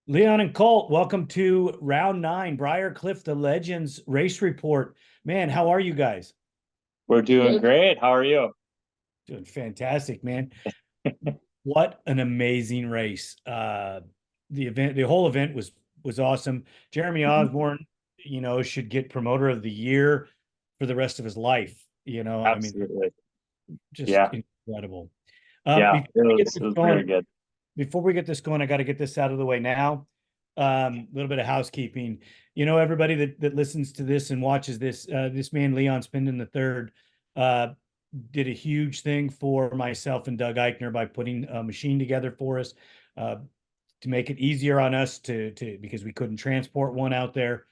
Leon and Colt, welcome to round nine, Briarcliff, the Legends race report. Man, how are you guys? We're doing great. How are you? Doing fantastic, man. What an amazing race. The whole event was awesome. Jeremy Mhm. Osborne, should get promoter of the year for the rest of his life. I mean, Absolutely. just Yeah. incredible. Yeah. Before we get It this was very going, good. I got to get this out of the way now. A little bit of housekeeping. Everybody that listens to this and watches this, this man Leon Spindon the third did a huge thing for myself and Doug Eichner by putting a machine together for us uh, to make it easier on us to because we couldn't transport one out there.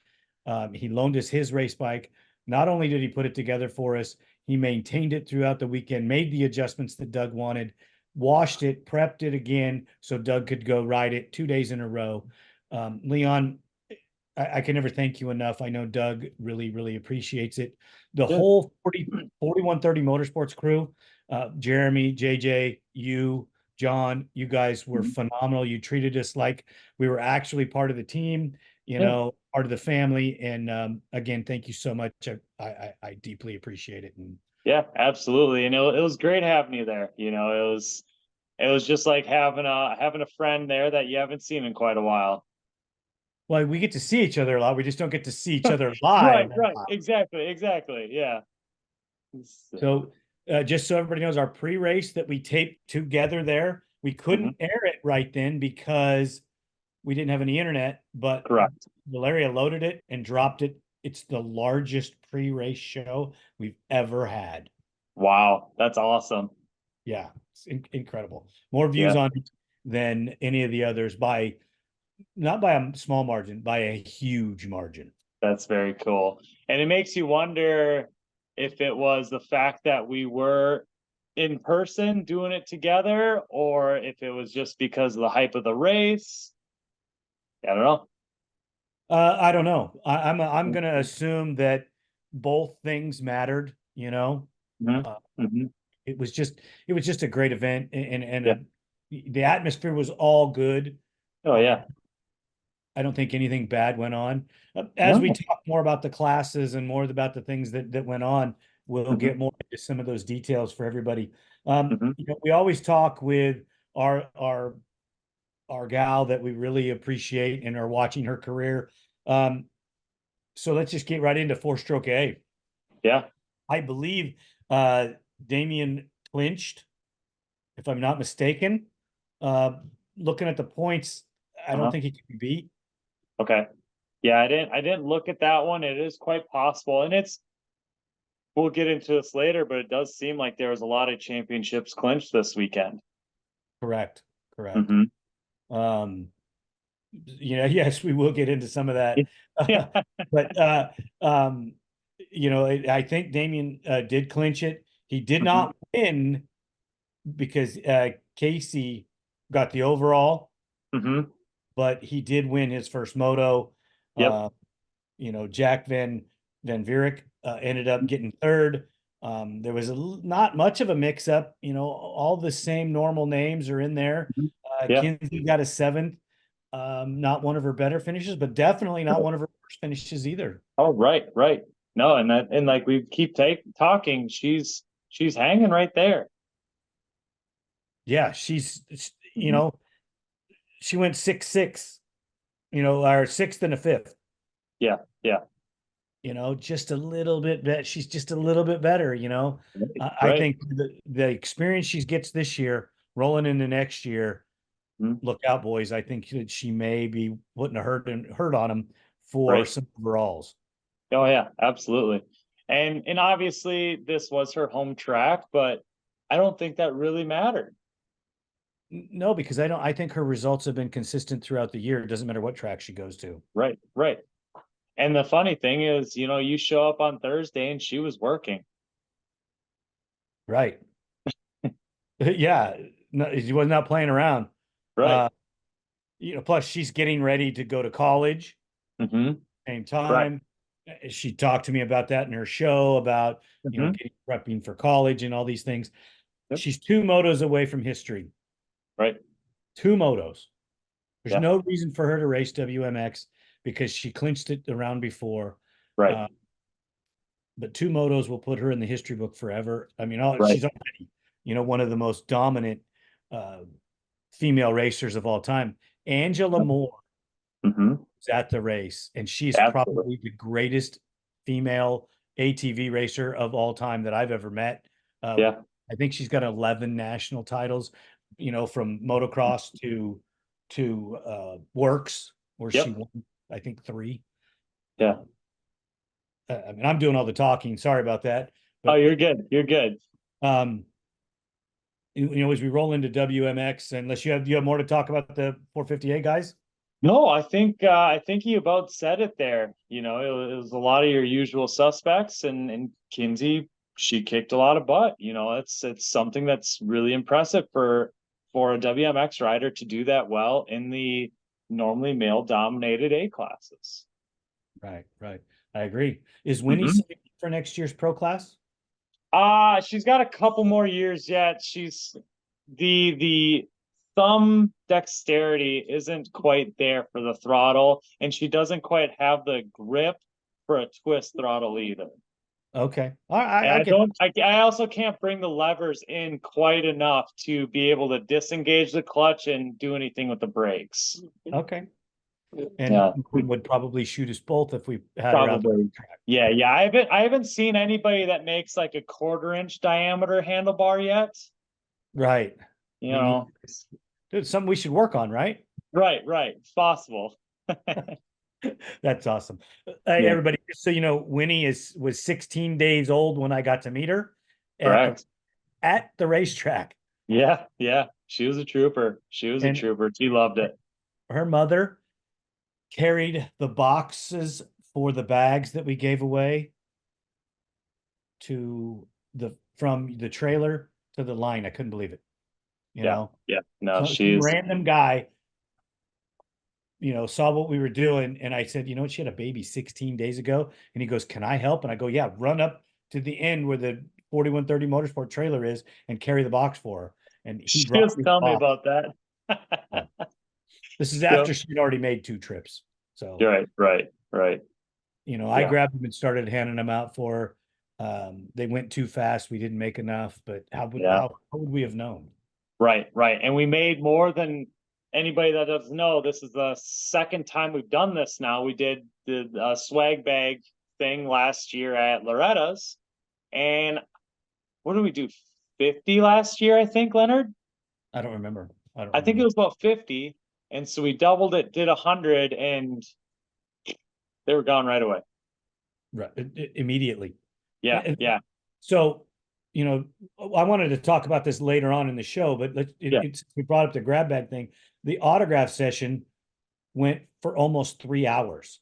He loaned us his race bike. Not only did he put it together for us, he maintained it throughout the weekend, made the adjustments that Doug wanted, washed it, prepped it again so Doug could go ride it 2 days in a row. Leon, I can never thank you enough. I know Doug really, really appreciates it. The Yeah. whole 4130 Motorsports crew, Jeremy, JJ, you, John, you guys were Mhm. phenomenal. You treated us like we were actually part of the team, Yeah. part of the family. And again, thank you so much. I deeply appreciate it. And Yeah, absolutely. And it was great having you there. It was just like having a friend there that you haven't seen in quite a while. well, we get to see each other a lot. We just don't get to see each other live. Right, right. Exactly, exactly. Yeah. So, So, just so everybody knows, our pre-race that we taped together there, we mhm. couldn't air it right then because we didn't have any internet, but Correct. Valeria loaded it and dropped it. It's the largest pre-race show we've ever had. Wow, that's awesome. Yeah, it's incredible. More views Yeah, on it than any of the others by not by a small margin, by a huge margin. that's very cool. And it makes you wonder if it was the fact that we were in person doing it together, or if it was just because of the hype of the race. I don't know. I don't know. I'm gonna assume that both things mattered. Hmm. Uh, Hmm. it was just a great event, Yeah. the atmosphere was all good. Oh I yeah. I don't think anything bad went on. As we No. talk more about the classes and more about the things that went on, we'll Hmm. get more into some of those details for everybody. Hmm. We always talk with our our our gal that we really appreciate and are watching her career. Um, so let's just get right into four-stroke A. Yeah. I believe uh, Damien clinched, if I'm not mistaken. Uh, Looking at the points, I don't Uh-huh. think he can be beat. Okay. Yeah, I didn't look at that one. It is quite possible. And we'll get into this later, but it does seem like there was a lot of championships clinched this weekend. Correct. Correct. Hmm. Um, yes, we will get into some of that. Yeah. But I think Damien did clinch it. He did Hmm. not win because Casey got the overall, Hmm. but he did win his first moto. Yep. Uh, Jack Van Vierik ended up getting third. There was not much of a mix up. All the same normal names are in there. Mhm. Yeah. Kinsey got a seventh. Not one of her better finishes, but definitely not one of her worst finishes either. Oh, right, right. No, and like we keep talking, she's hanging right there. Yeah, she's Hmm. she went 6-6, or sixth and a fifth. Yeah, yeah. Just a little bit better. She's just a little bit better. Right, I right. think the experience she gets this year, rolling into next year, Mhm. look out, boys. I think that she may be putting a hurt on him for Right. some overalls. Oh yeah, absolutely. And obviously this was her home track, but I don't think that really mattered. No, because I think her results have been consistent throughout the year. It doesn't matter what track she goes to. Right, right. And the funny thing is, you show up on Thursday and she was working. Right. Yeah. No, she was not playing around. Right. Uh, plus she's getting ready to go to college. Hmm. Same Correct. time. She talked to me about that in her show about, Hmm. getting prepping for college and all these things. Yep. She's two motos away from history. Right. Two motos. There's Yeah. no reason for her to race WMX because she clinched it the round before. Right. Uh, but two motos will put her in the history book forever. I mean, Right. she's already, one of the most dominant uh, female racers of all time. Angela Moore Mm-hmm. was at the race, and she's Absolutely. probably the greatest female ATV racer of all time that I've ever met. Uh, Yeah. I think she's got 11 national titles, from motocross to works, where she Yep. won, I think, three. Yeah. I mean, I'm doing all the talking. Sorry about that, Oh, but you're good. You're good. um, as we roll into WMX, unless you have more to talk about the 458 guys. No, I think you about said it there. It was a lot of your usual suspects, and Kinsey, she kicked a lot of butt. It's something that's really impressive for a WMX rider to do that well in the normally male dominated A classes. Right, right. I agree. Is Winnie Mm-hmm. signed for next year's pro class? She's got a couple more years yet. She's the thumb dexterity isn't quite there for the throttle, and she doesn't quite have the grip for a twist throttle either. Okay. All right, And I I get don't I also can't bring the levers in quite enough to be able to disengage the clutch and do anything with the brakes. okay. And Yeah, would probably shoot us both if we had her out there on probably. the track. Yeah, yeah. I haven't seen anybody that makes like a 1/4 inch diameter handlebar yet. Right. You Me neither. know, It's something we should work on, right? right, right. It's possible. That's awesome. Hey, Yeah, everybody, just so you know, Winnie was 16 days old when I got to meet her at the correct. at the racetrack. Yeah, yeah. She was a trooper. She was a And trooper. She loved it. her mother carried the boxes for the bags that we gave away to from the trailer to the line. I couldn't believe it. You Yeah, know, yeah. No, some she's random guy, saw what we were doing. And I said, she had a baby 16 days ago. And he goes, can I help? And I go, yeah, run up to the end where the 4130 Motorsport trailer is and carry the box for her. And he she brought was me the telling me box. about that. Yeah. This is Yep. after she'd already made 2 trips. So, Right, right, right. I Yeah, grabbed them and started handing them out for her. They went too fast. We didn't make enough, but yeah. how would we have known? Right, right. And we made more than anybody that doesn't know. This is the second time we've done this now. We did the swag bag thing last year at Loretta's. And what did we do? 50 last year, I think, Leonard? I don't remember. I don't I think it remember. was about 50. And so we doubled it, did 100, and they were gone right away. Right. Immediately. Yeah, And yeah, so, I wanted to talk about this later on in the show, but yeah, we brought up the grab bag thing. The autograph session went for almost 3 hours.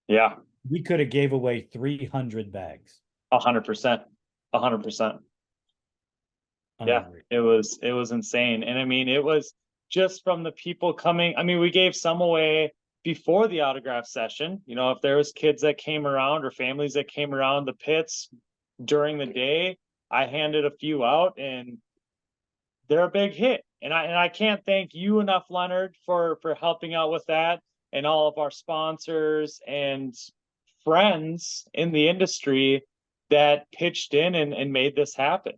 yeah. We could have gave away 300 bags. 100%. 100%. Yeah, Unbelievable. it was insane. And I mean, it was just from the people coming. I mean, we gave some away before the autograph session. If there was kids that came around or families that came around the pits during the day, I handed a few out, and they're a big hit. And I can't thank you enough, Leonard, for helping out with that, and all of our sponsors and friends in the industry that pitched in and made this happen.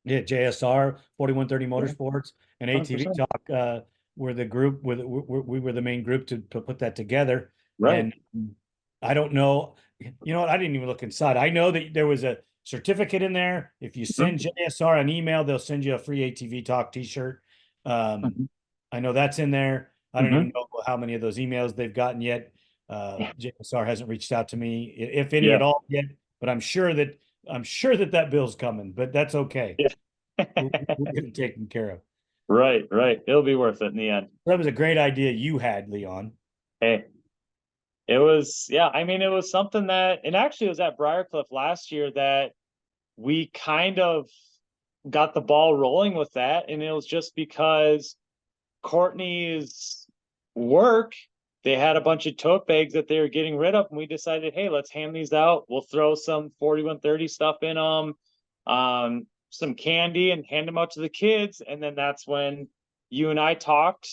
Yeah, JSR, 4130 Yeah, Motorsports, and 100%. ATV-TALK were the group, we were the main group to put that together. Right. And I don't know, what? I didn't even look inside. I know that there was a certificate in there. If you send Mhm. JSR an email, they'll send you a free ATV-TALK t-shirt. Mhm. I know that's in there. I don't Mhm. even know how many of those emails they've gotten yet. Yeah. JSR hasn't reached out to me, if any Yeah. at all yet, but I'm sure that bill's coming, but that's okay. Yeah. We'll get it taken care of. Right, right. It'll be worth it in the end. That was a great idea you had, Leon. Hey, it was, yeah, I mean, it was something that, and actually it was at Briarcliff last year that we kind of got the ball rolling with that. And it was just because Courtney's work, they had a bunch of tote bags that they were getting rid of, and we decided, hey, let's hand these out. We'll throw some 4130 stuff in them, some candy, and hand them out to the kids. And then that's when you and I talked,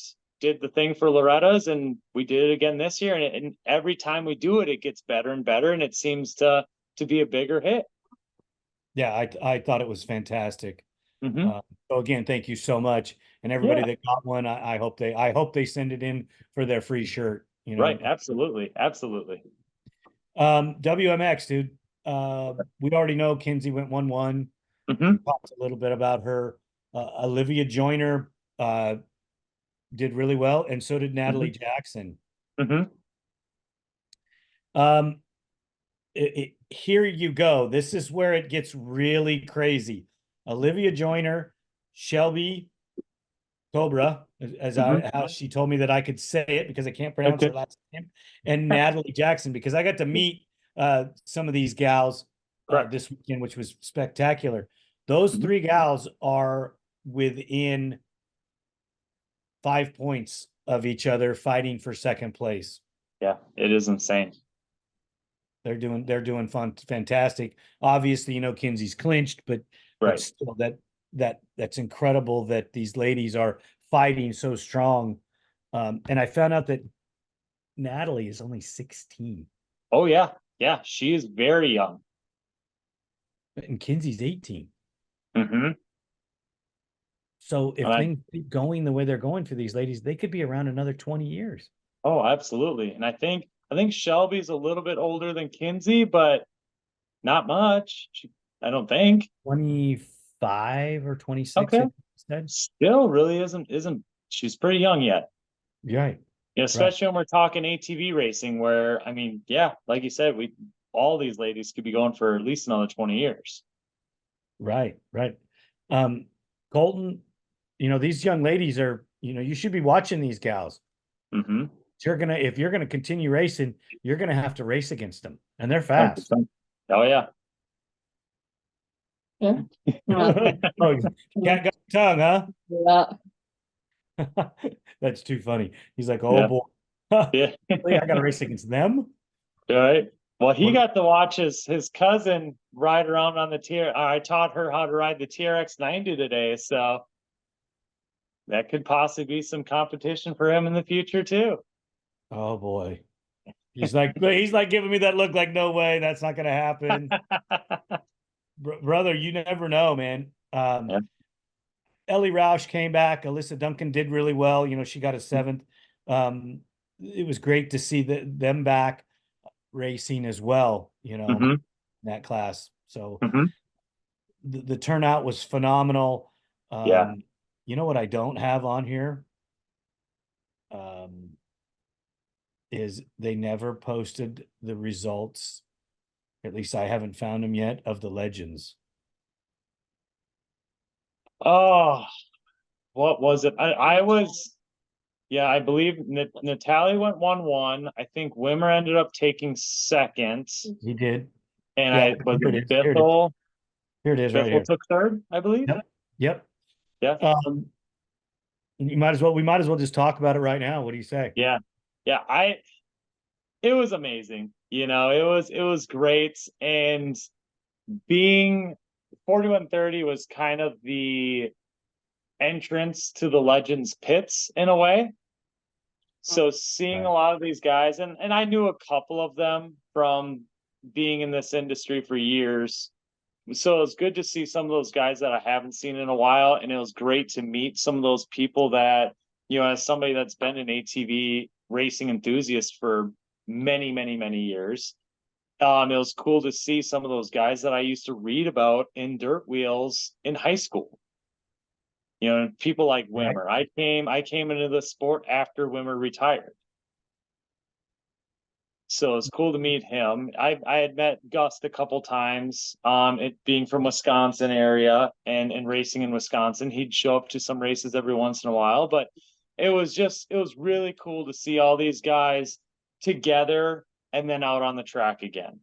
did the thing for Loretta's, and we did it again this year. And every time we do it, it gets better and better, and it seems to be a bigger hit. Yeah, I thought it was fantastic. Hmm. So again, thank you so much. And everybody Yeah, that got one, I hope they send it in for their free shirt, you right. know. Absolutely. Absolutely. WMX, dude. We already know Kinsey went 1-1. Hmm. Talked a little bit about her. Olivia Joyner did really well, and so did Natalie Hmm. Jackson. Hmm. Um, Here you go. This is where it gets really crazy. Olivia Joyner, Shelby Cobra, as Hmm. I how she told me that I could say it because I can't pronounce Okay. her last name, and Natalie Jackson, because I got to meet some of these gals Correct. this weekend, which was spectacular. Those Hmm. three gals are within 5 points of each other, fighting for second place. Yeah, it is insane. They're doing fantastic. Obviously, Kinsey's clinched, but Right. still that's incredible that these ladies are fighting so strong. And I found out that Natalie is only 16 Oh yeah. Yeah, she is very young. and Kinsey's 18. Hmm. So And if I, things keep going the way they're going for these ladies, they could be around another 20 years. oh, absolutely. And I think Shelby's a little bit older than Kinsey, but not much. I don't think. 25 or 26, Okay. I said. Still really isn't she's pretty young yet. Right, right, Especially when we're talking ATV racing, where I mean, yeah, like you said, we all these ladies could be going for at least another 20 years. right. Um, Colton, these young ladies are, you should be watching these gals. Mm-hmm. If you're gonna continue racing, you're gonna have to race against them, and they're fast. 100%. Oh yeah. Yeah. Oh, cat got a tongue, huh? Yeah. That's too funny. He's like, oh Yeah. boy, Yeah. really, I gotta race against them. All right. Well, he What? got to watch his cousin ride around on the TR. I taught her how to ride the TRX 90 today, so that could possibly be some competition for him in the future too. Oh boy. He's like giving me that look like, no way, that's not gonna happen. Brother, you never know, man. Yeah. Ellie Roush came back. Alyssa Duncan did really well. She got a seventh. It was great to see them back racing as well, Hmm. in that class. So Hmm. the turnout was phenomenal. Yeah. You know what I don't have on here? Um, is they never posted the results. At least I haven't found them yet of the legends. Oh, what was it? I was, yeah, I believe Natalie went 1-1. I think Wimmer ended up taking second, He did. and Yeah, I was here it it is. Here it is. Bithell. Here it is right Bithell here. took third, I believe. Yep. Yep. Yeah. We might as well just talk about it right now. What do you say? Yeah. Yeah. It was amazing. It was great. And being 4130 was kind of the entrance to the Legends pits in a way. So seeing Right. a lot of these guys, and I knew a couple of them from being in this industry for years. So it was good to see some of those guys that I haven't seen in a while. And it was great to meet some of those people that, as somebody that's been an ATV racing enthusiast for many, many, many years. It was cool to see some of those guys that I used to read about in dirt wheels in high school. People like Right. Wimmer. I came into the sport after Wimmer retired. So it's cool to meet him. I had met Gust a couple times. It being from Wisconsin area and racing in Wisconsin, he'd show up to some races every once in a while. But it was really cool to see all these guys together and then out on the track again.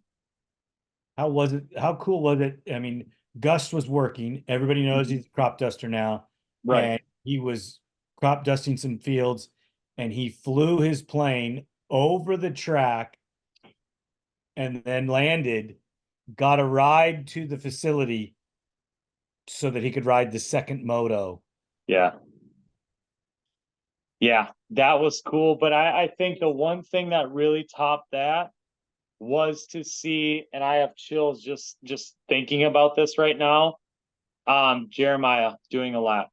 How was it? How cool was it? I mean, Gus was working. Everybody knows Mhm. he's a crop duster now. Right. And he was crop dusting some fields and he flew his plane over the track and then landed, got a ride to the facility so that he could ride the second moto. Yeah. Yeah, that was cool. But I think the one thing that really topped that was to see, and I have chills just thinking about this right now. Jeremiah doing a lap.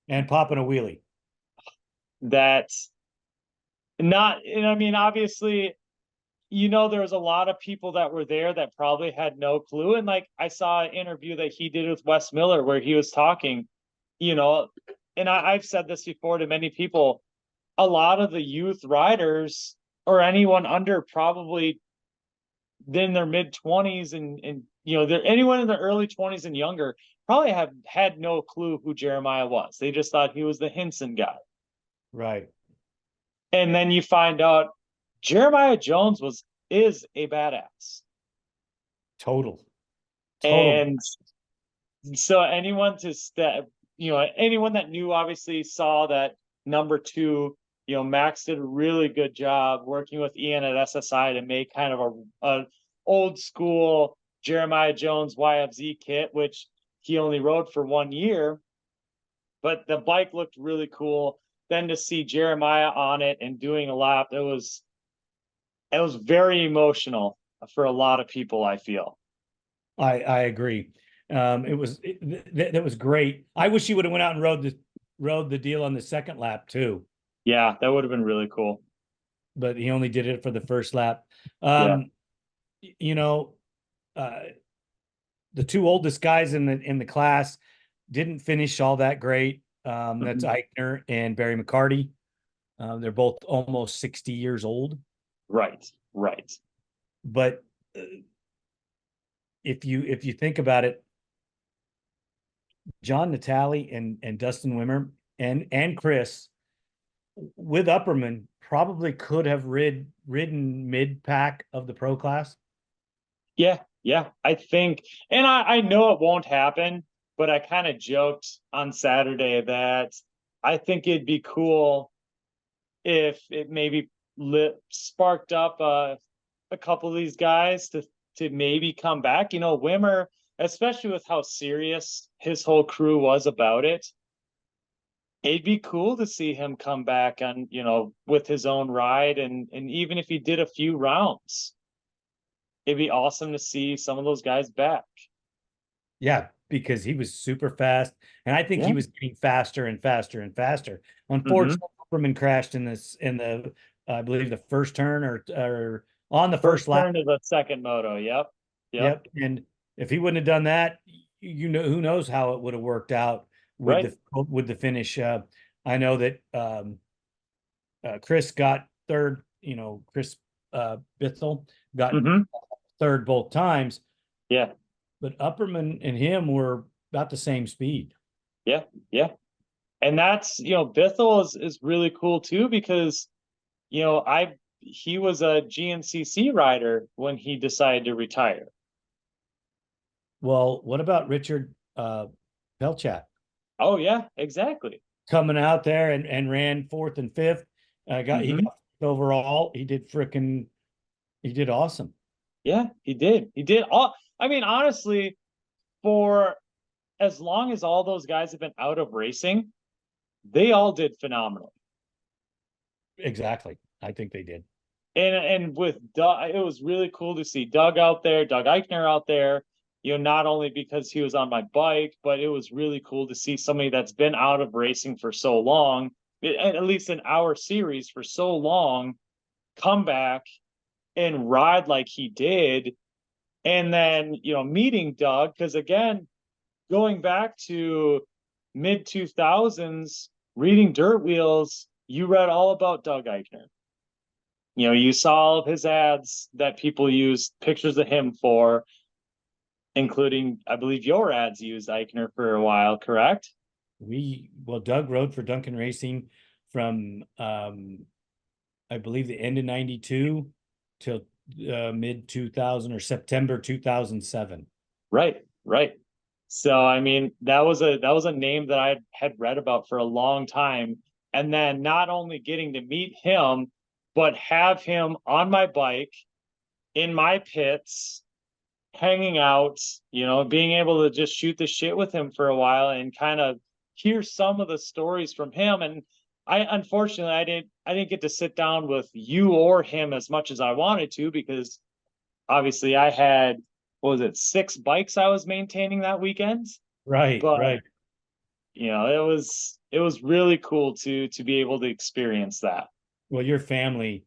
And popping a wheelie. That's not, and I mean, obviously, there was a lot of people that were there that probably had no clue. And like I saw an interview that he did with Wes Miller where he was talking, you know, and I've said this before to many people, a lot of the youth riders or anyone under probably in their mid 20s and anyone in their early 20s and younger probably have had no clue who Jeremiah was. They just thought he was the Hinson guy. Right. And then you find out Jeremiah Jones is a badass. Total. And so anyone anyone that knew obviously saw that number two, Max did a really good job working with Ian at SSI to make kind of a old school Jeremiah Jones YFZ kit, which he only rode for 1 year, but the bike looked really cool. Then to see Jeremiah on it and doing a lap, it was very emotional for a lot of people, I feel. I agree. That was great. I wish he would have went out and rode the deal on the second lap too. Yeah, that would have been really cool. But he only did it for the first lap. Yeah. You know, the two oldest guys in the class didn't finish all that great. That's Eichner and Barry McCarty. They're both almost 60 years old. Right. But if you think about it, John Natale and Dustin Wimmer and Chris with Upperman probably could have ridden mid pack of the pro class. Yeah, I think, and I know it won't happen, but I kind of joked on Saturday that I think it'd be cool if it maybe sparked up a couple of these guys to maybe come back. Wimmer, especially with how serious his whole crew was about it, it'd be cool to see him come back on, with his own ride, and even if he did a few rounds, it'd be awesome to see some of those guys back. Yeah, because he was super fast, and I think he was getting faster and faster and faster. Unfortunately, Upperman crashed in the I believe the first turn or on the first lap. Turn to the second moto. Yep. And if he wouldn't have done that, who knows how it would have worked out with the finish. I know that Chris got third. Chris Bithel got third both times. Yeah. But Upperman and him were about the same speed. Yeah. And that's, Bithel is really cool too, because, he was a GNCC rider when he decided to retire. Well, what about Richard Pelchat? Oh yeah, exactly. Coming out there and ran fourth and fifth. He got overall. He did awesome. Yeah, he did. I mean, honestly, for as long as all those guys have been out of racing, they all did phenomenal. Exactly. I think they did. And with Doug, it was really cool to see Doug out there, Doug Eichner out there, not only because he was on my bike, but it was really cool to see somebody that's been out of racing for so long, at least in our series for so long, come back and ride like he did. And then, meeting Doug, because again, going back to mid 2000s, reading Dirt Wheels, you read all about Doug Eichner. You saw all of his ads that people used pictures of him for, including, I believe, your ads used Eichner for a while, correct? Doug rode for Duncan Racing from, I believe, the end of 92 till mid 2000 or September 2007. Right. So, I mean, that was a name that I had read about for a long time. And then not only getting to meet him, but have him on my bike in my pits, hanging out, being able to just shoot the shit with him for a while and kind of hear some of the stories from him. And unfortunately I didn't get to sit down with you or him as much as I wanted to, because obviously I had, what was it, 6 bikes I was maintaining that weekend. Right, But right. it was really cool to be able to experience that. Well, your family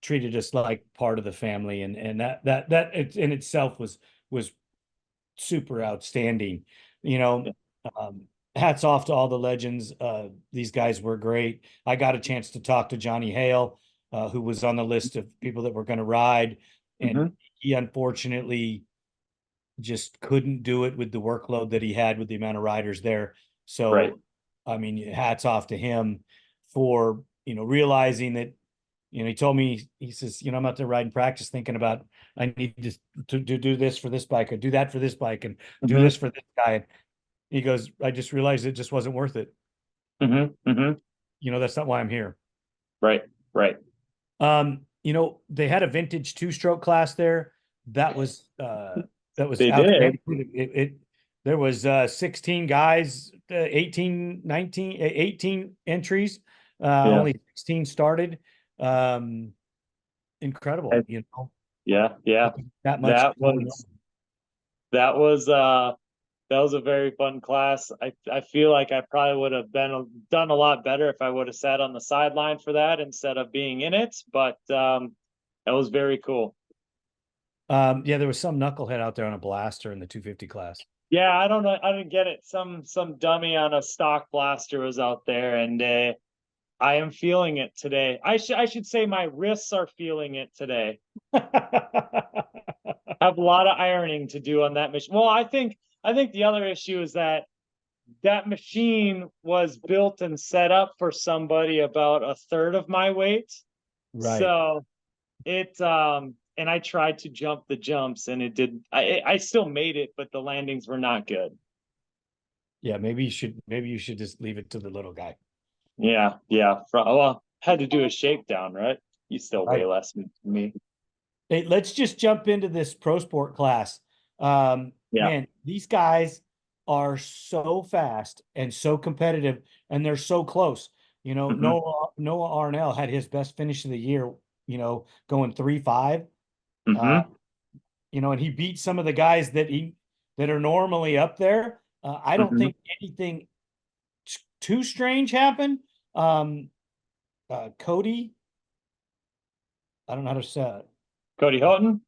treated us like part of the family, and that in itself was super outstanding. You Yeah. know, hats off to all the legends. These guys were great. I got a chance to talk to Johnny Hale, who was on the list of people that were going to ride, and Hmm. he unfortunately just couldn't do it with the workload that he had with the amount of riders there. Right. So, I mean, hats off to him for, realizing that, he told me, he says, I'm out there riding practice thinking about, I need to do this for this bike, or do that for this bike, and do Hmm. this for this guy. And he goes, I just realized it just wasn't worth it. Hmm. Hmm. That's not why I'm here. Right. Right. They had a vintage two-stroke class there. That was They did. outstanding. There was 16 guys, 18, 19, 18 entries. Yeah. Only 16 started. Um, I, incredible, yeah. Yeah. that much That going on. was that was uh that was a very fun class. I feel like I probably would have done a lot better if I would have sat on the sideline for that instead of being in it. But that was very cool. Yeah, there was some knucklehead out there on a blaster in the 250 class. Yeah, I don't know. I didn't get it. Some dummy on a stock blaster was out there, and I am feeling it today. I should say my wrists are feeling it today. I have a lot of ironing to do on that machine. Well, I think the other issue is that that machine was built and set up for somebody about a third of my weight. Right. So and I tried to jump the jumps, and it did. I still made it, but the landings were not good. Yeah, maybe you should just leave it to the little guy. Yeah, yeah. Well, had to do a shakedown, right? You still weigh Right. less than me. Hey, let's just jump into this pro sport class. Yeah. Man, these guys are so fast and so competitive, and they're so close. Hmm. Noah Arnell had his best finish of the year, going 3.5. Uh, Hmm. and he beat some of the guys that are normally up there. I don't Hmm. think anything too strange happened. Um, Cody, I don't know how to say it. Cody Houghton.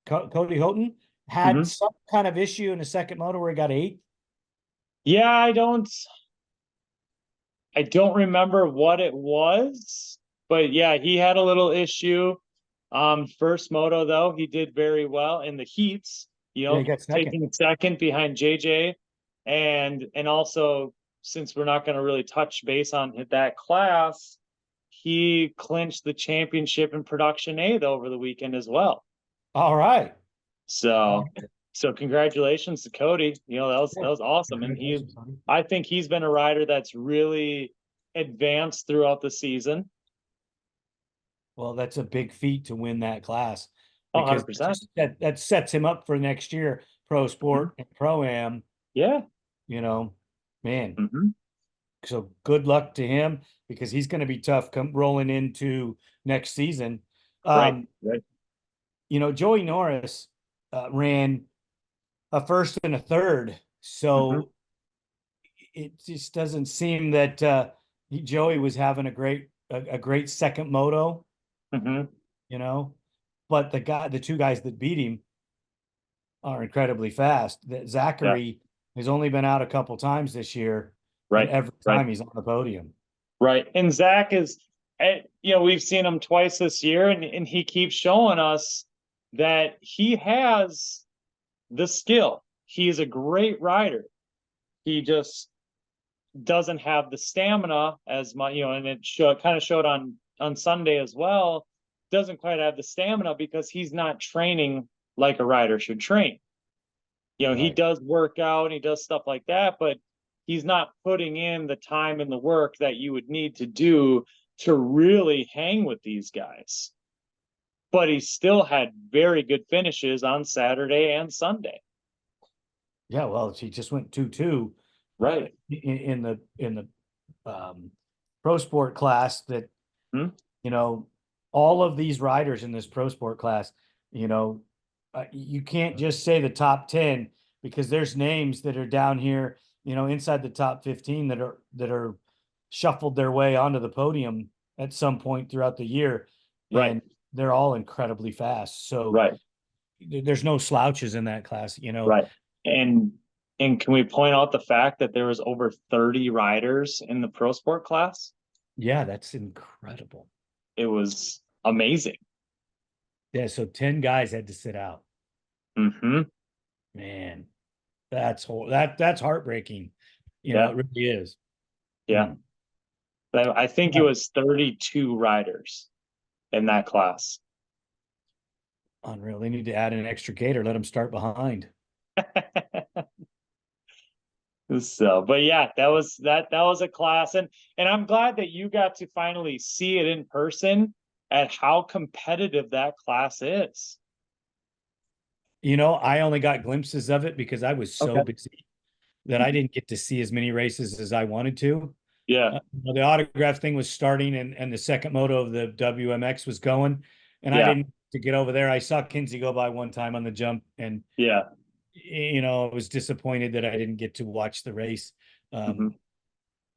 Cody Houghton had Hmm. some kind of issue in the second moto where he got 8th. Yeah, I don't remember what it was, but yeah, he had a little issue. First moto though, he did very well in the heats, Yeah, he got second. taking second behind JJ. And also, since we're not going to really touch base on that class, he clinched the championship in production A over the weekend as well. All right. So so congratulations to Cody. That Yeah. was awesome. And Congratulations, honey. I think he's been a rider that's really advanced throughout the season. Well, that's a big feat to win that class Oh, because 100%. that sets him up for next year, pro Mhm. sport and pro am, Yeah. you know, man. Hmm. So good luck to him because he's going to be tough rolling into next season. Right. Um, Right. Joey Norris ran a first and a third. Hmm. So it just doesn't seem that Joey was having a great second moto, Hmm. you know. But the two guys that beat him are incredibly fast. That Yeah. Zachary has only been out a couple times this year, and Right. every Right. time he's on the podium. Right. And Zach is, we've seen him twice this year, and he keeps showing us that he has the skill. He's a great rider. He just doesn't have the stamina as much, and it kind of showed on Sunday as well. Doesn't quite have the stamina because he's not training like a rider should train. He Right. does work out, he does stuff like that, but he's not putting in the time and the work that you would need to do to really hang with these guys. But he still had very good finishes on Saturday and Sunday. Yeah. Well, he just went 2-2 Right. in the pro sport class that, Hmm? you know, all of these riders in this pro sport class, you know, you can't just say the top 10 because there's names that are down here, you know, inside the top 15 that are shuffled their way onto the podium at some point throughout the year. Right, And they're all incredibly fast. So right, there's no slouches in that class, you know. right. And and can we point out the fact that there was over 30 riders in the pro sport class? Yeah, that's incredible. It was amazing. Yeah, so 10 guys had to sit out. Hmm. Man, that's heartbreaking. You know, Yeah, it really is. yeah. Mm. But I think it Yeah, was 32 riders in that class. unreal. They need to add an extra gate or let them start behind. So, but yeah, that was a class, and I'm glad that you got to finally see it in person at how competitive that class is. You know, I only got glimpses of it because I was so Okay. busy that I didn't get to see as many races as I wanted to. Yeah, The autograph thing was starting and the second moto of the WMX was going, and I yeah, didn't to get over there. I saw Kinsey go by one time on the jump, and yeah. you know, I was disappointed that I didn't get to watch the race. Hmm.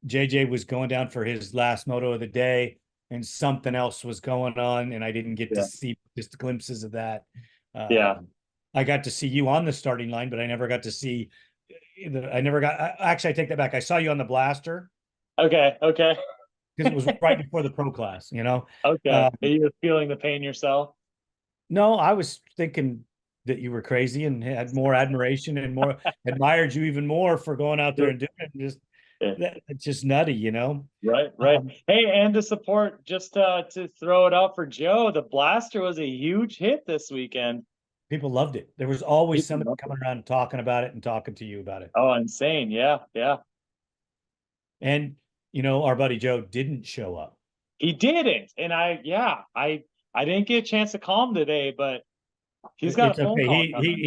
JJ was going down for his last moto of the day, and something else was going on, and I didn't get to Yeah, see just glimpses of that. yeah. I got to see you on the starting line, but I never got to see. I never got. Actually, I take that back. I saw you on the blaster Okay, okay, because it was right before the pro class. You know, okay. uh, Are you feeling the pain yourself? no, I was thinking that you were crazy and had more admiration and more admired you even more for going out there and doing it. Just Yeah. that it's just nutty, you know. Right, right. Um, Hey, and to support, just to throw it out for Joe, the blaster was a huge hit this weekend. People loved it. There was always People somebody loved it. coming around talking about it and talking to you about it. Oh, insane. Yeah, yeah. And you know, our buddy Joe didn't show up. He didn't. And I didn't get a chance to call him today, but he's got It's a phone okay. call He coming.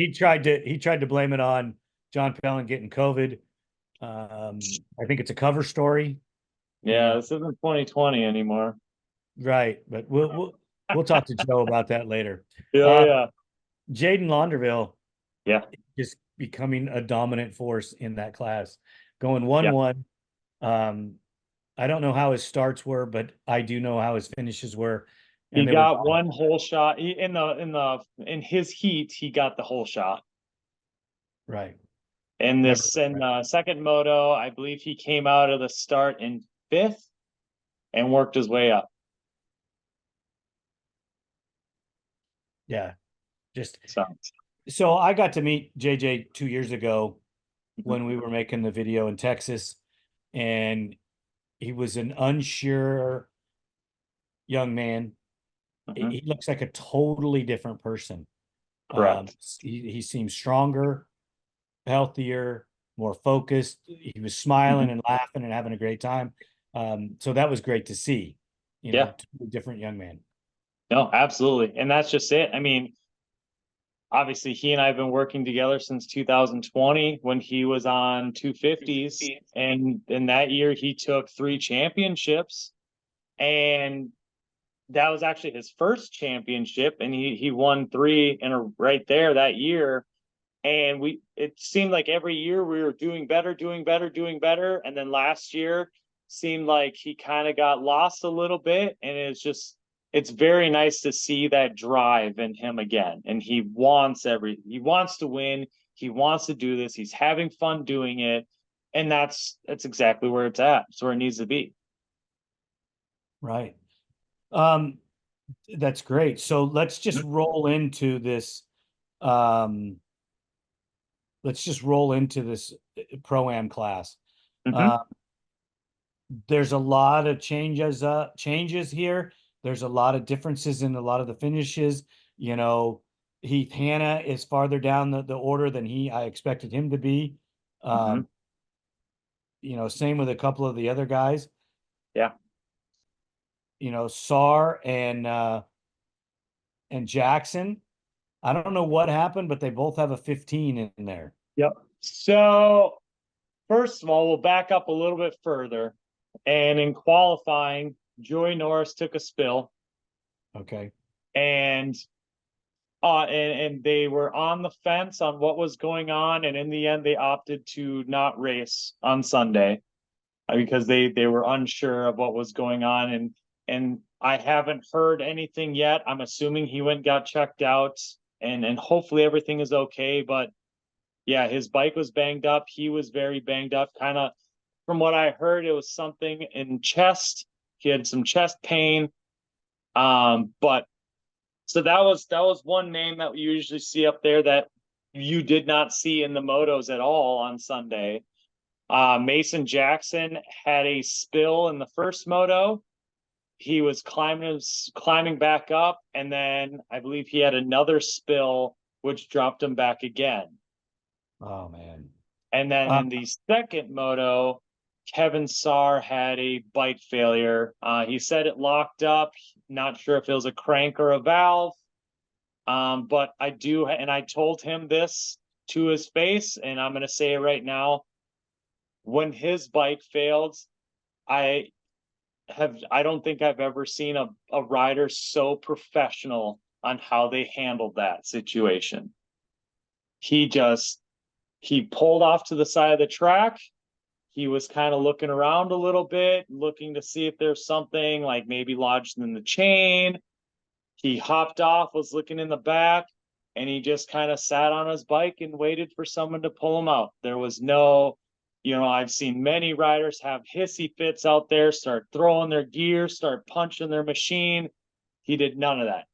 he tried to blame it on John Pellin getting COVID. I think it's a cover story, you Yeah, know. this isn't 2020 anymore. Right, but we'll talk to Joe about that later. Yeah, Uh, yeah. Jaden Launderville Yeah, just becoming a dominant force in that class, going yeah. 1-1. Um, I don't know how his starts were, but I do know how his finishes were, He and they were got one whole shot. In his heat, he got the whole shot. right. In Never this in right. second moto, I believe he came out of the start in fifth and worked his way up. Yeah, just So, so I got to meet JJ 2 years ago mhm, when we were making the video in Texas, and he was an unsure young man. mhm, He looks like a totally different person. correct. He seems stronger, healthier, more focused. He was smiling Mhm. and laughing and having a great time. So that was great to see. You know, Yeah, totally different young man. no, absolutely. And that's just it. I mean, obviously he and I have been working together since 2020 when he was on 250s. And in that year he took 3 championships. And that was actually his first championship. And he won 3 in a right there that year. And it seemed like every year we were doing better, doing better, doing better. And then last year seemed like he kind of got lost a little bit. And it's very nice to see that drive in him again. And he wants to win. He wants to do this. He's having fun doing it. And that's exactly where it's at. It's where it needs to be. Right. Um, that's great. So let's just roll into this. Um, let's just roll into this pro-am class. Mm-hmm. Uh, there's a lot of changes here. There's a lot of differences in a lot of the finishes. You know, Heath Hanna is farther down the order than I expected him to be. Mm-hmm. Um, same with a couple of the other guys. Yeah. Sar and Jackson. I don't know what happened, but they both have a 15 in there. Yep. So first of all, we'll back up a little bit further. And in qualifying, Joey Norris took a spill, Okay. and they were on the fence on what was going on, and in the end they opted to not race on Sunday because they were unsure of what was going on, and I haven't heard anything yet. I'm assuming he went and got checked out, and hopefully everything is okay. But yeah, his bike was banged up. He was very banged up. Kind of from what I heard, it was something in chest. He had some chest pain. But so that was one name that we usually see up there that you did not see in the motos at all on Sunday. Mason Jackson had a spill in the first moto. He was climbing back up, and then I believe he had another spill, which dropped him back again. Oh man. And then in the second moto, Kevin Saar had a bike failure. He said it locked up. Not sure if it was a crank or a valve. But I do, and I told him this to his face, and I'm going to say it right now. When his bike failed, I don't think I've ever seen a rider so professional on how they handled that situation. He pulled off to the side of the track. He was kind of looking around a little bit, looking to see if there's something like maybe lodged in the chain. He hopped off, was looking in the back, and he just kind of sat on his bike and waited for someone to pull him out. There was no, I've seen many riders have hissy fits out there, start throwing their gear, start punching their machine. He did none of that.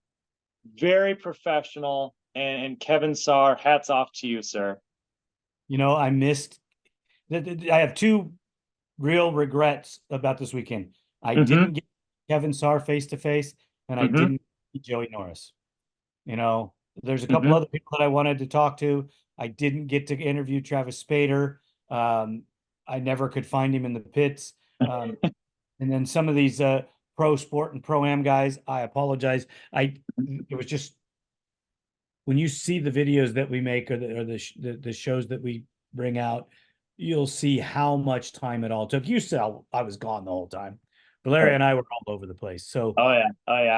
Very professional. And Kevin Saar, hats off to you, sir. I missed. I have two real regrets about this weekend. I didn't get Kevin Saar face to face, and I didn't get Joey Norris. There's a couple other people that I wanted to talk to. I didn't get to interview Travis Spader. I never could find him in the pits. And then some of these pro sport and pro am guys, I apologize. It was just when you see the videos that we make or the shows that we bring out, you'll see how much time it all took. You saw I was gone the whole time. Valeria and I were all over the place. So oh yeah.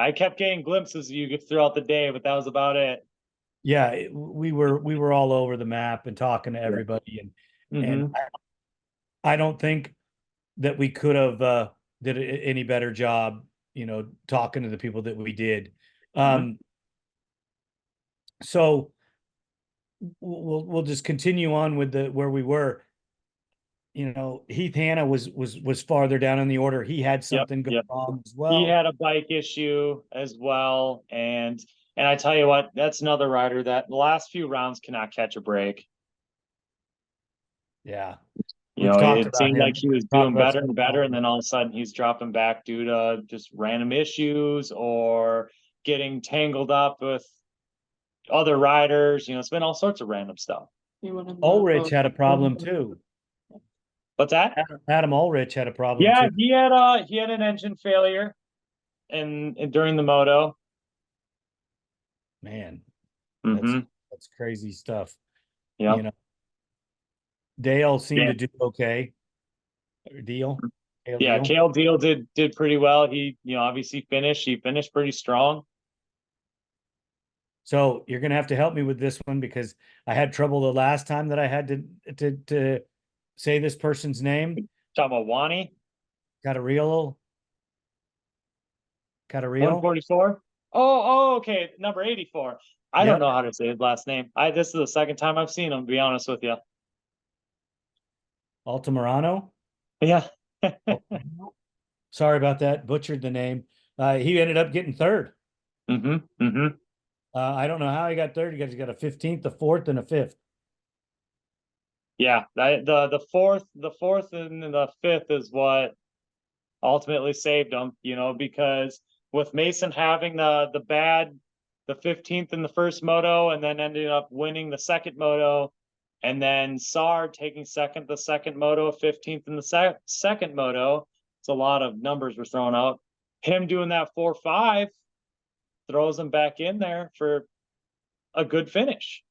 I kept getting glimpses of you throughout the day, but that was about it. yeah, we were all over the map and talking to everybody, and I don't think that we could have did any better job, talking to the people that we did. So we'll just continue on with where we were. Heath Hanna was farther down in the order. He had something go wrong as well. He had a bike issue as well, and I tell you what, that's another rider that the last few rounds cannot catch a break. Yeah. It seemed like he was doing better and better, and then all of a sudden he's dropping back due to just random issues or getting tangled up with other riders. It's been all sorts of random stuff. Ulrich had a problem too. What's that? Adam Ulrich had a problem Yeah, too. he had an engine failure and during the moto. Man, that's crazy stuff. Yeah. Dale seemed to do okay. Deal. Yeah, Cale Deal did pretty well. He, obviously He finished pretty strong. So you're gonna have to help me with this one because I had trouble the last time that I had to say this person's name. Tamawani. Catarrillo. 144. Oh, okay. Number 84. I don't know how to say his last name. This is the second time I've seen him, to be honest with you. Altamirano? Yeah. Sorry about that. Butchered the name. He ended up getting third. I don't know how he got third. He's got a 15th, a 4th, and a 5th. Yeah, the fourth and the 5th is what ultimately saved him, because with Mason having the 15th in the first moto and then ended up winning the second moto, and then Saar taking the second moto, 15th in the second moto. It's a lot of numbers were thrown out. Him doing that 4-5 throws him back in there for a good finish.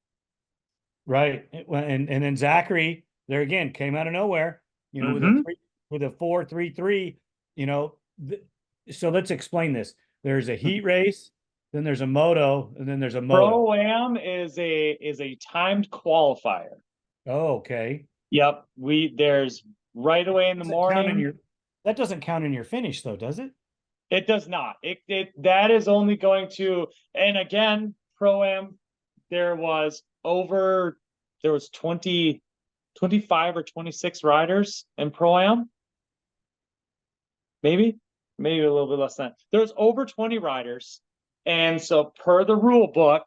Right. And then Zachary there again came out of nowhere, with a with a 4.33, so let's explain this. There's a heat race, then there's a moto, and then there's a moto. Pro-Am is a timed qualifier. Oh, okay. Yep. There's right away in the morning. That doesn't count in your finish though, does it? It does not. That is only going to, and again, Pro-Am, there was 25 or 26 riders in Pro-Am. Maybe a little bit less than that. There's over 20 riders. And so per the rule book,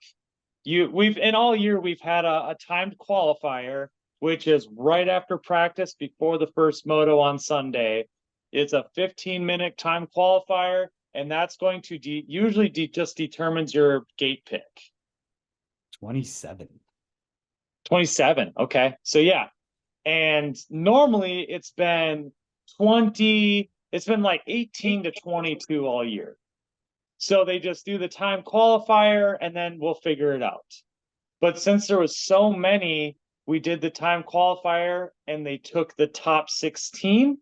we've in all year we've had a timed qualifier, which is right after practice before the first moto on Sunday. It's a 15-minute time qualifier, and that's going to usually just determines your gate pick. 27. 27. Okay. So yeah. And normally it's been like 18 to 22 all year. So they just do the time qualifier and then we'll figure it out. But since there was so many, we did the time qualifier and they took the top 16.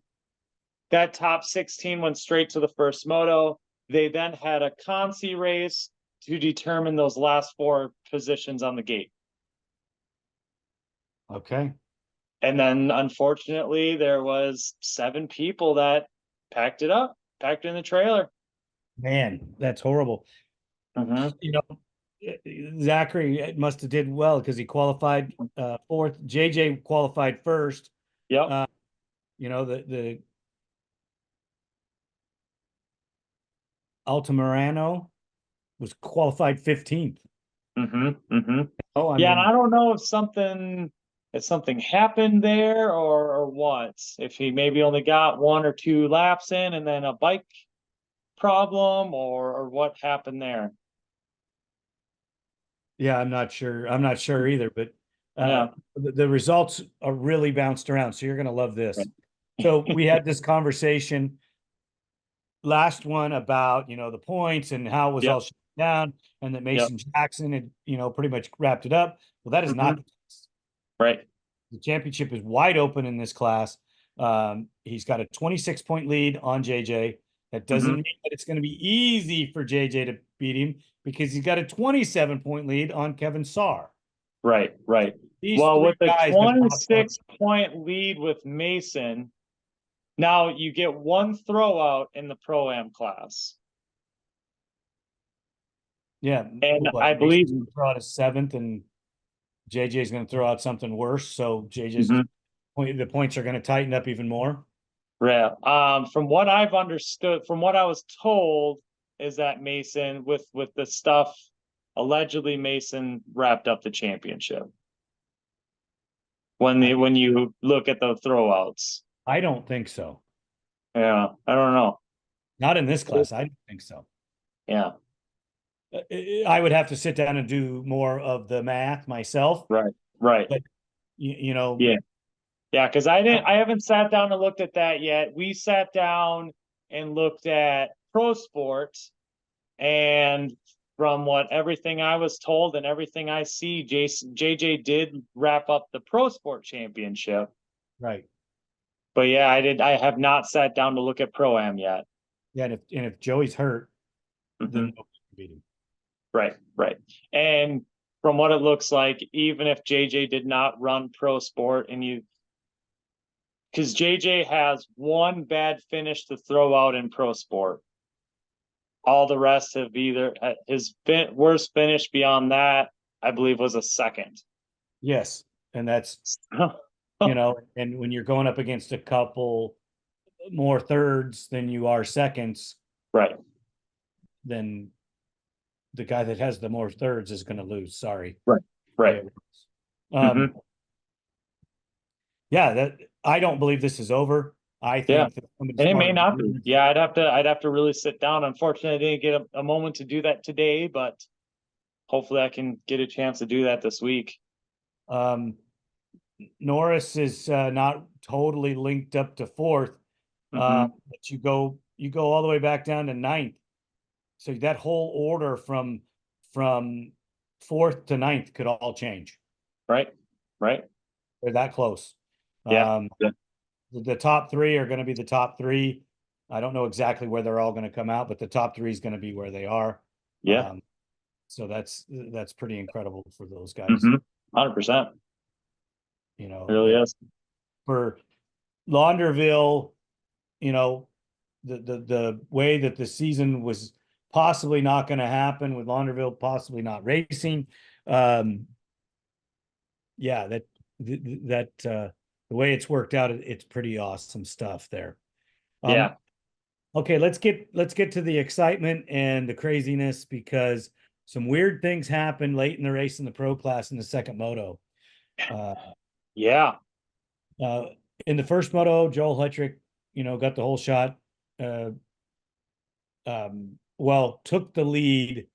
That top 16 went straight to the first moto. They then had a consi race to determine those last 4 positions on the gate. Okay. And then unfortunately there was 7 people that packed it in the trailer. Man, that's horrible. Zachary must have did well because he qualified 4th. JJ qualified 1st. Yep. The Altamirano was qualified 15th. Oh, and I don't know if something happened there or what. If he maybe only got 1 or 2 laps in and then a bike problem or what happened there. Yeah, I'm not sure either, but the results are really bounced around. So you're going to love this. Right. So we had this conversation last one about, the points and how it was all shut down and that Mason Jackson had, pretty much wrapped it up. Well, that is not the case. Right. The championship is wide open in this class. He's got a 26-point lead on JJ. That doesn't mean that it's going to be easy for JJ to beat him because he's got a 27-point lead on Kevin Saar. Right. Well, with the 26-point lead with Mason, now you get 1 throwout in the Pro-Am class. Yeah. And I believe he's going to throw out a 7th and JJ is going to throw out something worse. So JJ's the points are going to tighten up even more. Yeah. From what I've understood, from what I was told, is that Mason with the stuff, allegedly Mason wrapped up the championship. When you look at the throwouts. I don't think so. Yeah, I don't know. Not in this class. I don't think so. Yeah. I would have to sit down and do more of the math myself. Right. But Yeah. Yeah, because I haven't sat down and looked at that yet. We sat down and looked at Pro Sports, and from everything I was told and everything I see, JJ did wrap up the Pro Sport Championship. Right. But yeah, I have not sat down to look at Pro-Am yet. Yeah, and if Joey's hurt, then nobody can beat him. Right. And from what it looks like, even if JJ did not run Pro Sport because JJ has 1 bad finish to throw out in Pro Sport. All the rest have either his worst finish beyond that, I believe, was a 2nd. Yes, and that's and when you're going up against a couple more 3rds than you are 2nds, right? Then the guy that has the more 3rds is going to lose. Sorry. Right. Yeah, that I don't believe this is over. I think that and it may not be. Yeah, I'd have to really sit down. Unfortunately, I didn't get a moment to do that today, but hopefully I can get a chance to do that this week. Norris is not totally linked up to 4th, but you go all the way back down to 9th. So that whole order from 4th to 9th could all change. Right. They're that close. Yeah. the top three are going to be the top three. I don't know exactly where they're all going to come out, but the top three is going to be where they are. Yeah. So that's pretty incredible for those guys. 100%. You It know, really is. for Launderville, you know, the way that the season was possibly not going to happen with Launderville possibly not racing. Yeah, the way it's worked out, it's pretty awesome stuff there. Yeah. Okay, let's get to the excitement and the craziness because some weird things happened late in the race in the pro class in the second moto. Yeah. Uh, in the first moto, Joel Hetrick, got the whole shot. Well, took the lead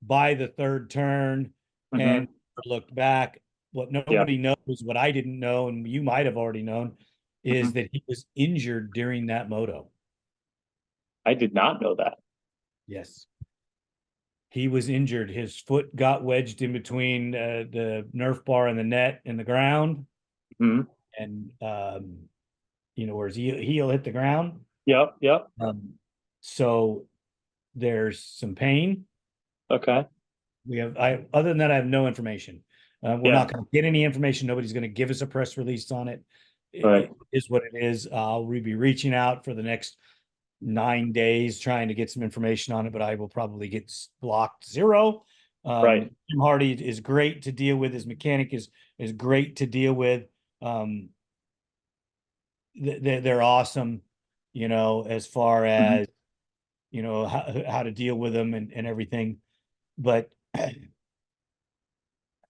by the third turn and looked back. What Yeah. nobody knows, what I didn't know, and you might have already known, is that he was injured during that moto. I did not know that. Yes. He was injured. His foot got wedged in between the Nerf bar and the net and the ground. And, where his heel hit the ground. Yep. Yep. So there's some pain. Okay. Other than that, I have no information. We're Yeah. not going to get any information. Nobody's going to give us a press release on it. Right. It is what it is. I'll be reaching out for the next 9 days trying to get some information on it, but I will probably get blocked zero. Right. Jim Hardy is great to deal with. His mechanic is great to deal with. They're awesome, as far as how to deal with them and everything. But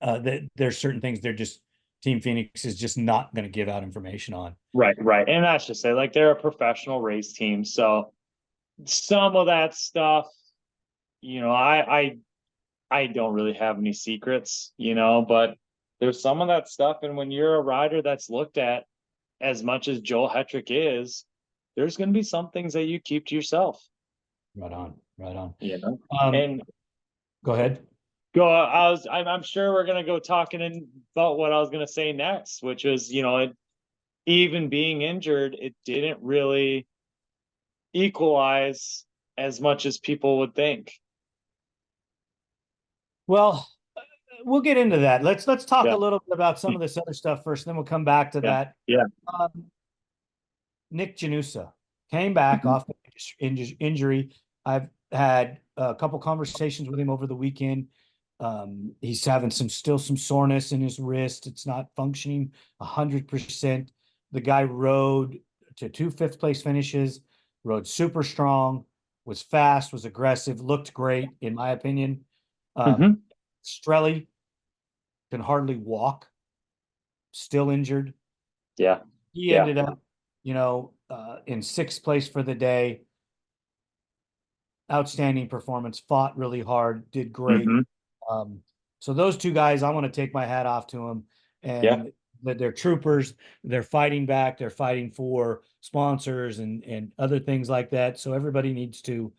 there's certain things they're just Team Phoenix is just not going to give out information on. Right. Right. And that's just say like they're a professional race team, so some of that stuff, I don't really have any secrets, but there's some of that stuff, and when you're a rider that's looked at as much as Joel Hetrick is, there's going to be some things that you keep to yourself. Right on. And go ahead. I'm sure we're going to go talking about what I was going to say next, which is, even being injured, it didn't really equalize as much as people would think. Well, we'll get into that. Let's talk a little bit about some of this other stuff first, then we'll come back to that. Yeah. Nick Janusa came back off injury. I've had a couple conversations with him over the weekend. He's having still some soreness in his wrist. It's not functioning 100%. The guy rode to 2 5th-place finishes, rode super strong, was fast, was aggressive, looked great, in my opinion. Strelly can hardly walk, still injured. Yeah. He ended up, in 6th place for the day. Outstanding performance, fought really hard, did great. So those two guys, I want to take my hat off to them. And they're troopers. They're fighting back. They're fighting for sponsors and other things like that. So everybody needs to,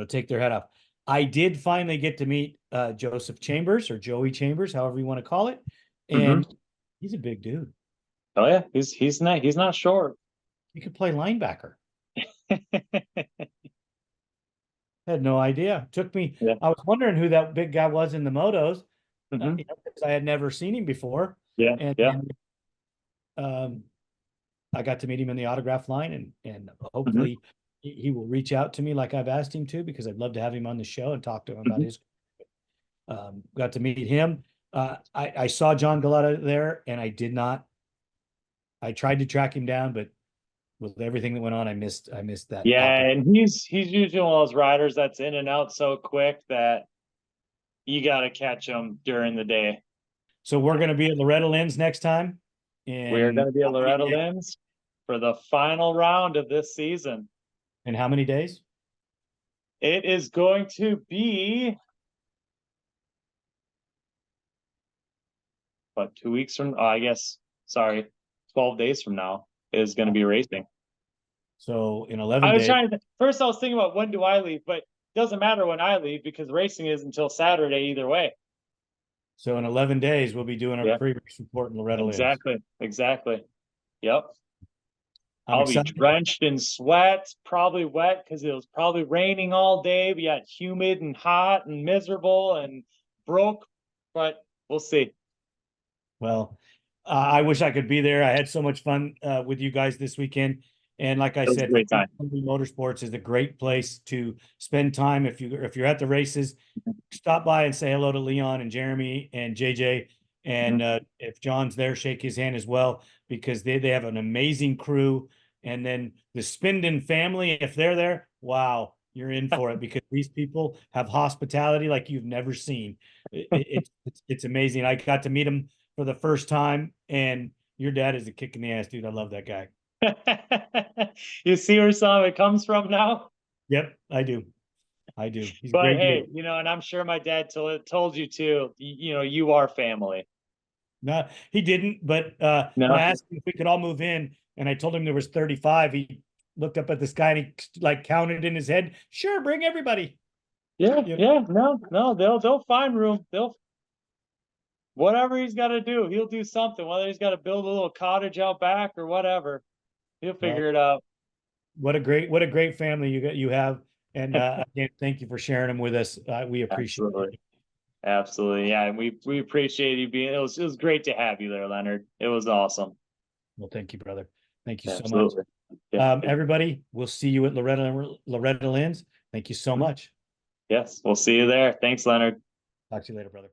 take their hat off. I did finally get to meet Joseph Chambers, or Joey Chambers, however you want to call it. And he's a big dude. Oh yeah, he's not short. He could play linebacker. Had no idea. Took me. I was wondering who that big guy was in the motos, because I had never seen him before. And I got to meet him in the autograph line, and hopefully he will reach out to me like I've asked him to, because I'd love to have him on the show and talk to him about his. Got to meet him. I saw John Galata there, and I tried to track him down, but with everything that went on, I missed that. And he's usually one of those riders that's in and out so quick that you got to catch him during the day. So we're going to be at Loretta Lynn's next time. We're going to be at Loretta Lynn's for the final round of this season. In how many days? It is going to be 2 weeks from, 12 days from now is going to be racing. So in 11 days. First I was thinking about when do I leave, but it doesn't matter when I leave because racing is until Saturday either way. So in 11 days, we'll be doing our pre-race report in Loretta Lynn's. Exactly. Yep. I'm I'll be excited. drenched in sweat, probably wet because it was probably raining all day. We got humid and hot and miserable and broke, but we'll see. Well, I wish I could be there. I had so much fun with you guys this weekend. And like I It was a said, great time. Motorsports is a great place to spend time. If you're at the races, stop by and say hello to Leon and Jeremy and JJ. And if John's there, shake his hand as well, because they have an amazing crew. And then the Spindon family, if they're there, wow, you're in for it, because these people have hospitality like you've never seen. It's amazing. I got to meet them for the first time, and your dad is a kick in the ass, dude. I love that guy. You see where some of it comes from now? Yep, I do. I do. He's a But great hey, dude. you know, and I'm sure my dad told you too, you know, you are family. No, he didn't. But when I No? asked him if we could all move in, and I told him there was 35, he looked up at the sky and he like counted in his head. Sure, bring everybody. Yeah, You know, yeah, no, they'll find room. They'll whatever he's got to do, he'll do something. Whether he's got to build a little cottage out back or whatever, he'll well, figure it out. what a great family you have. And again, thank you for sharing them with us. We appreciate it. Absolutely. Absolutely. Yeah, and we appreciate you being it was great to have you there, Leonard. It was awesome. Well, thank you, brother. Thank you so much. Absolutely. Yeah. Everybody, we'll see you at Loretta Lynn's. Thank you so much. Yes, we'll see you there. Thanks, Leonard. Talk to you later, brother.